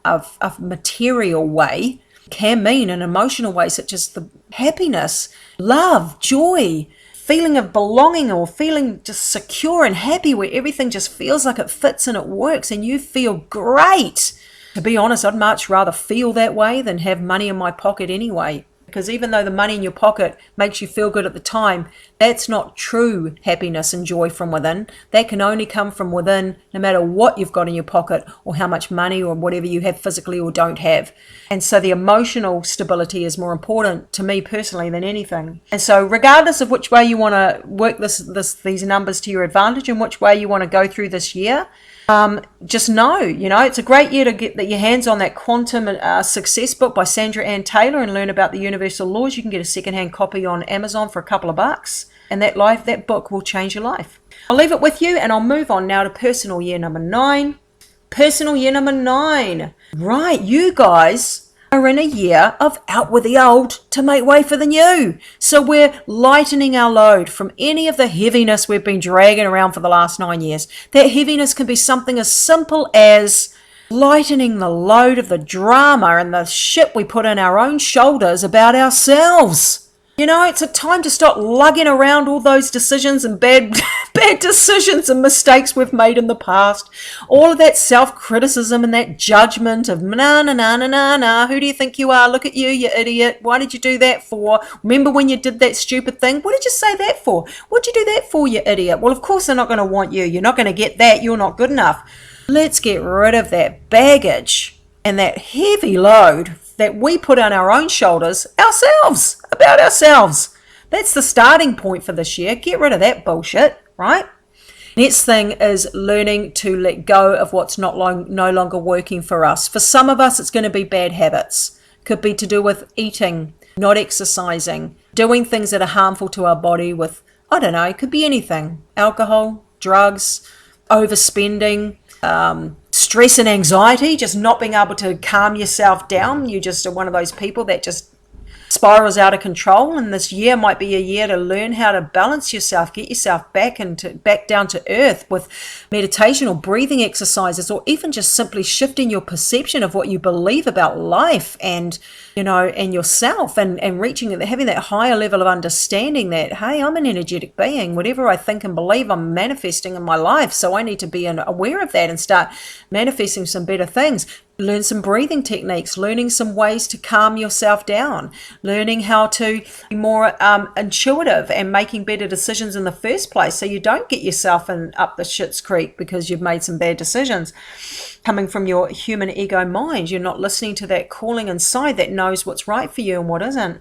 material way. It can mean an emotional way, such as the happiness, love, joy, feeling of belonging, or feeling just secure and happy, where everything just feels like it fits and it works and you feel great. To be honest, I'd much rather feel that way than have money in my pocket anyway. Because even though the money in your pocket makes you feel good at the time, that's not true happiness and joy from within. That can only come from within, no matter what you've got in your pocket or how much money or whatever you have physically or don't have. And so the emotional stability is more important to me personally than anything. And so regardless of which way you want to work these numbers to your advantage and which way you want to go through this year, just know, it's a great year to get your hands on that Quantum Success book by Sandra and Taylor and learn about the universal laws. You can get a secondhand copy on Amazon for a couple of bucks, and that book will change your life. I'll leave it with you, and I'll move on now to personal year number 9. Personal year number 9. Right, you guys are in a year of out with the old to make way for the new. So we're lightening our load from any of the heaviness we've been dragging around for the last 9 years. That heaviness can be something as simple as lightening the load of the drama and the shit we put on our own shoulders about ourselves. It's a time to stop lugging around all those decisions and bad decisions and mistakes we've made in the past. All of that self-criticism and that judgment of nah, who do you think you are? Look at you, you idiot. Why did you do that for? Remember when you did that stupid thing? What did you say that for? What'd you do that for, you idiot? Well, of course they're not going to want you. You're not going to get that. You're not good enough. Let's get rid of that baggage and that heavy load that we put on our own shoulders about ourselves. That's the starting point for this year. Get rid of that bullshit, right? Next thing is learning to let go of what's no longer working for us. For some of us, it's going to be bad habits. Could be to do with eating, not exercising, doing things that are harmful to our body with, it could be anything. Alcohol, drugs, overspending, stress and anxiety, just not being able to calm yourself down. You just are one of those people that just spirals out of control, and this year might be a year to learn how to balance yourself, get yourself back down to earth with meditation or breathing exercises, or even just simply shifting your perception of what you believe about life and yourself, and having that higher level of understanding that, hey, I'm an energetic being. Whatever I think and believe, I'm manifesting in my life. So I need to be aware of that and start manifesting some better things. Learn some breathing techniques, learning some ways to calm yourself down, learning how to be more intuitive and making better decisions in the first place, so you don't get yourself up the shit's creek because you've made some bad decisions coming from your human ego mind. You're not listening to that calling inside that knows what's right for you and what isn't.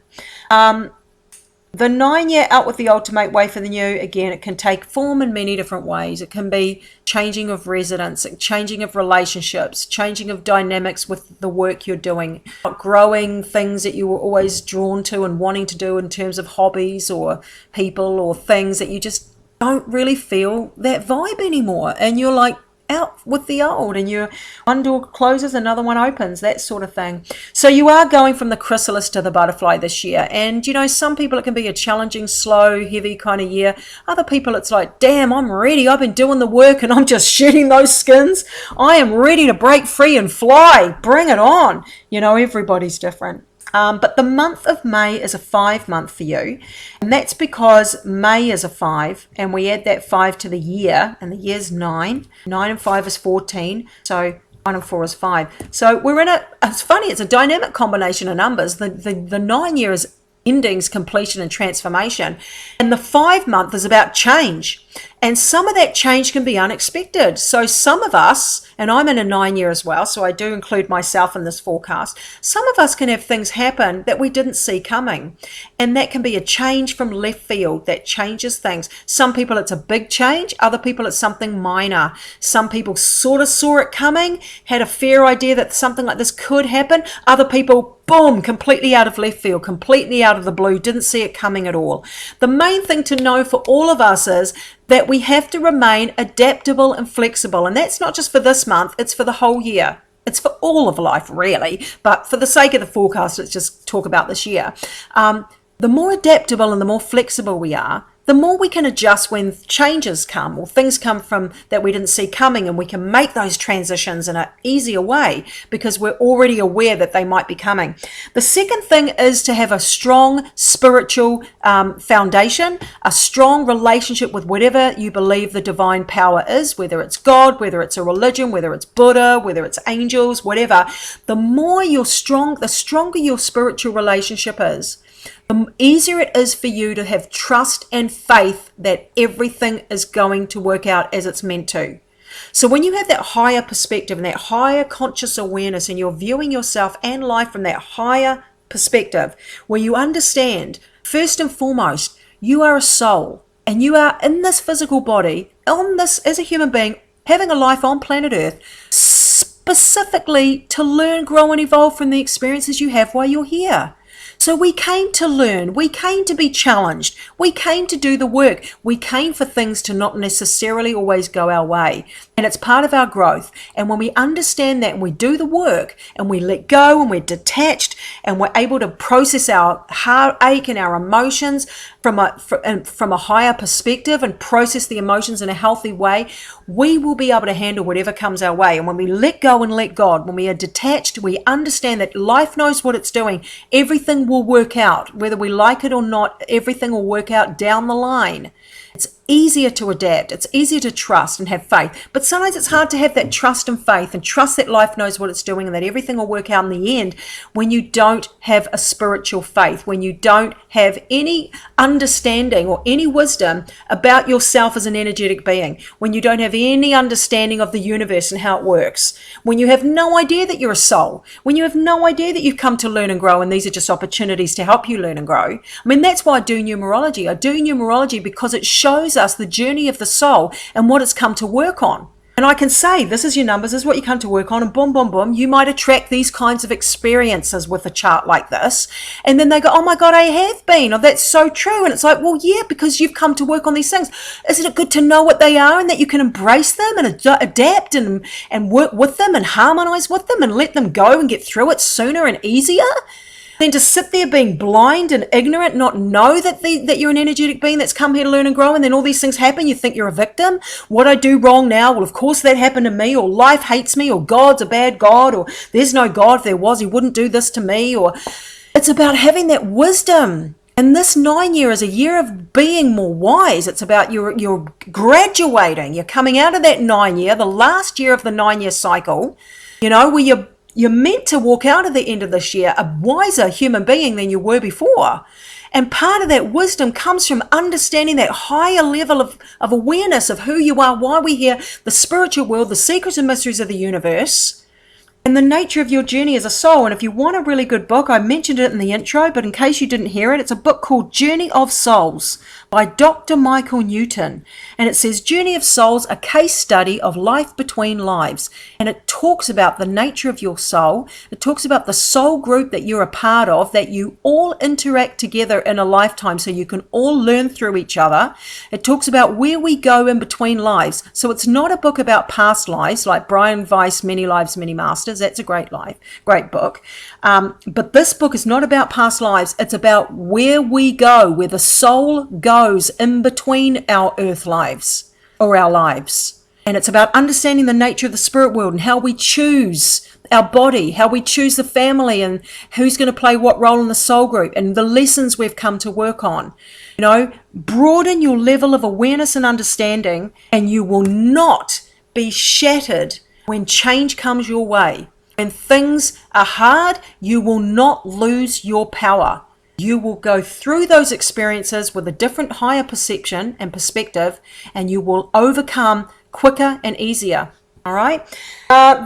The 9-year out with the old to make way for the new, again, it can take form in many different ways. It can be changing of residence, changing of relationships, changing of dynamics with the work you're doing, growing things that you were always drawn to and wanting to do in terms of hobbies or people or things that you just don't really feel that vibe anymore. And you're like, out with the old, and one door closes, another one opens, that sort of thing. So you are going from the chrysalis to the butterfly this year. And some people it can be a challenging, slow, heavy kind of year. Other people it's like, damn, I'm ready. I've been doing the work and I'm just shedding those skins. I am ready to break free and fly. Bring it on. Everybody's different. But the month of May is a 5-month for you, and that's because May is a 5, and we add that 5 to the year, and the year's 9. 9 and 5 is 14, so 1 and 4 is 5. So we're it's funny, it's a dynamic combination of numbers. The 9 year is endings, completion, and transformation, and the 5-month is about change. And some of that change can be unexpected. So some of us, and I'm in a 9-year as well, so I do include myself in this forecast, some of us can have things happen that we didn't see coming. And that can be a change from left field that changes things. Some people it's a big change, other people it's something minor. Some people sort of saw it coming, had a fair idea that something like this could happen. Other people, boom, completely out of left field, completely out of the blue, didn't see it coming at all. The main thing to know for all of us is that we have to remain adaptable and flexible. And that's not just for this month, it's for the whole year. It's for all of life, really. But for the sake of the forecast, let's just talk about this year. The more adaptable and the more flexible we are, the more we can adjust when changes come or things come from that we didn't see coming, and we can make those transitions in an easier way because we're already aware that they might be coming. The second thing is to have a strong spiritual foundation, a strong relationship with whatever you believe the divine power is, whether it's God, whether it's a religion, whether it's Buddha, whether it's angels, whatever. The more you're strong, the stronger your spiritual relationship is, the easier it is for you to have trust and faith that everything is going to work out as it's meant to. So when you have that higher perspective and that higher conscious awareness, and you're viewing yourself and life from that higher perspective, where you understand, first and foremost, you are a soul, and you are in this physical body, on this as a human being, having a life on planet Earth, specifically to learn, grow, and evolve from the experiences you have while you're here. So we came to learn, we came to be challenged, we came to do the work, we came for things to not necessarily always go our way. And it's part of our growth. And when we understand that and we do the work and we let go and we're detached and we're able to process our heartache and our emotions from a higher perspective and process the emotions in a healthy way, we will be able to handle whatever comes our way. And when we let go and let God, when we are detached, we understand that life knows what it's doing. Everything will work out. Whether we like it or not, everything will work out down the line. It's easier to adapt. It's easier to trust and have faith. But sometimes it's hard to have that trust and faith and trust that life knows what it's doing and that everything will work out in the end when you don't have a spiritual faith, when you don't have any understanding or any wisdom about yourself as an energetic being, when you don't have any understanding of the universe and how it works, when you have no idea that you're a soul, when you have no idea that you've come to learn and grow and these are just opportunities to help you learn and grow. I mean, that's why I do numerology. I do numerology because it shows us the journey of the soul and what it's come to work on. And I can say, this is your numbers, this is what you come to work on, and boom, boom, boom, you might attract these kinds of experiences with a chart like this. And then they go, oh my God, I have been. Oh, that's so true. And it's like, well, yeah, because you've come to work on these things. Isn't it good to know what they are and that you can embrace them and adapt and work with them and harmonize with them and let them go and get through it sooner and easier? Then to sit there being blind and ignorant, not know that you're an energetic being that's come here to learn and grow, and then all these things happen, you think you're a victim. What I do wrong now? Well, of course that happened to me, or life hates me, or God's a bad God, or there's no God. If there was, he wouldn't do this to me. Or it's about having that wisdom. And this 9 year is a year of being more wise. It's about you're graduating. You're coming out of that 9 year, the last year of the 9 year cycle, where you're meant to walk out at the end of this year a wiser human being than you were before. And part of that wisdom comes from understanding that higher level of awareness of who you are, why we're here, the spiritual world, the secrets and mysteries of the universe, and the nature of your journey as a soul. And if you want a really good book, I mentioned it in the intro, but in case you didn't hear it, it's a book called Journey of Souls by Dr. Michael Newton. And it says, Journey of Souls, a case study of life between lives. And it talks about the nature of your soul. It talks about the soul group that you're a part of, that you all interact together in a lifetime so you can all learn through each other. It talks about where we go in between lives. So it's not a book about past lives like Brian Weiss, Many Lives, Many Masters. That's a great book. But this book is not about past lives. It's about where we go, where the soul goes in between our earth lives or our lives. And it's about understanding the nature of the spirit world and how we choose our body, how we choose the family, and who's going to play what role in the soul group, and the lessons we've come to work on. Broaden your level of awareness and understanding, and you will not be shattered when change comes your way. When things are hard, you will not lose your power. You will go through those experiences with a different, higher perception and perspective, and you will overcome quicker and easier. All right.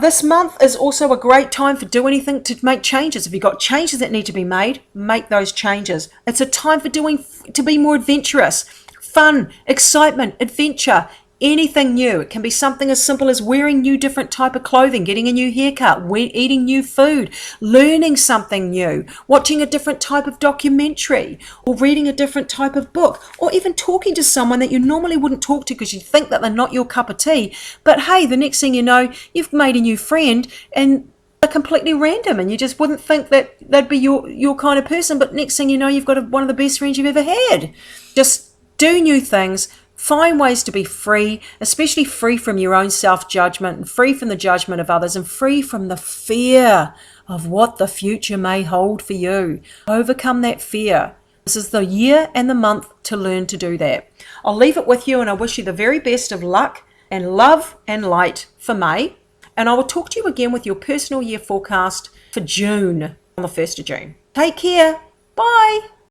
This month is also a great time for do anything to make changes. If you've got changes that need to be made, make those changes. It's a time for to be more adventurous, fun, excitement, adventure. Anything new. It can be something as simple as wearing new different type of clothing, getting a new haircut, eating new food, learning something new, watching a different type of documentary, or reading a different type of book, or even talking to someone that you normally wouldn't talk to because you think that they're not your cup of tea. But hey, the next thing you know, you've made a new friend and they're completely random and you just wouldn't think that they'd be your kind of person. But next thing you know, you've got one of the best friends you've ever had. Just Do new things. Find ways to be free, especially free from your own self-judgment and free from the judgment of others and free from the fear of what the future may hold for you. Overcome that fear. This is the year and the month to learn to do that. I'll leave it with you, and I wish you the very best of luck and love and light for May. And I will talk to you again with your personal year forecast for June on the 1st of June. Take care. Bye.